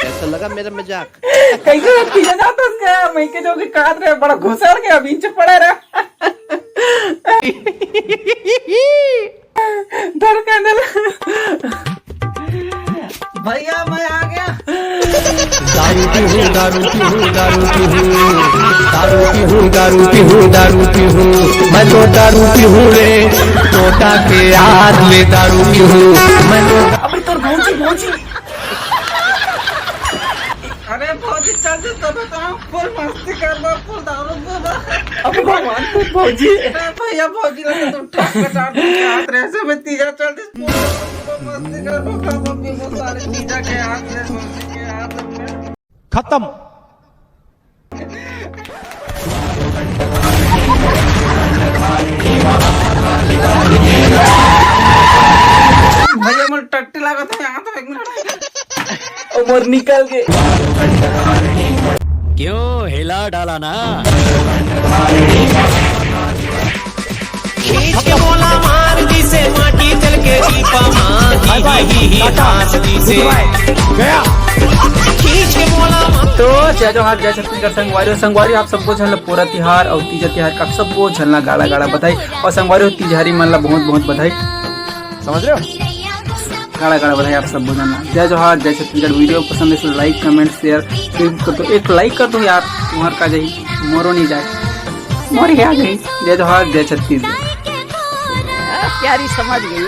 कैसा लगा मेरा मजाक? कैसे पीछे जाता उसका मैं के जो कि काट रहे बड़ा घुसड़ के अभी इंच पड़ा रहा डर के अंदर भैया मैं आ गया। दारू पी हूँ दारू पी हूँ दारू पी हूँ दारू पी हूँ दारू पी हूँ दारू पी हूँ मैं तो दारू पी हूँ रे तोता के हाथ में दारू पी हूँ मैं तो। अबे तो भौजी अरे भौजी चल तो बताओ फुल मस्ती कर लो फुल दारू पी लो। अबे भगवान तो भौजी भैया भौजी ने तुम ठक काट के हाथ रे से मैं तीजा चल दे मस्ती कर लो खाओ पी लो सारे तीजा के हाथ में भौजी के हाथ में खत्म। भैया मैं टट्टी लगा था यहाँ तो 1 मिनट उमर निकल के क्यों हिला डाला ना। खींच के बोला मार दी से माटी चल के दीपा मांगी हासदी से गया खींच के बोला। तो जय जोहार जय छत्तीसगढ़ संगवारी आप सबको झलना पूरा तिहार और तीजा तिहार का सबको झलना गाड़ा गाड़ा बधाई और संगवारी तीजहारी मन ला बहुत बहुत बधाई समझ रहे हो गाड़ा गाड़ा बधाई आप सबको झलना। जय जोहार जय छत्तीसगढ़। वीडियो पसंद है तो लाइक कमेंट शेयर कर दो एक लाइक कर दो यार तुम्हार का जाही मोरो नहीं जाए मोरी आ गई। जय जोहार जय छत्तीसगढ़ प्यारी समझ गई।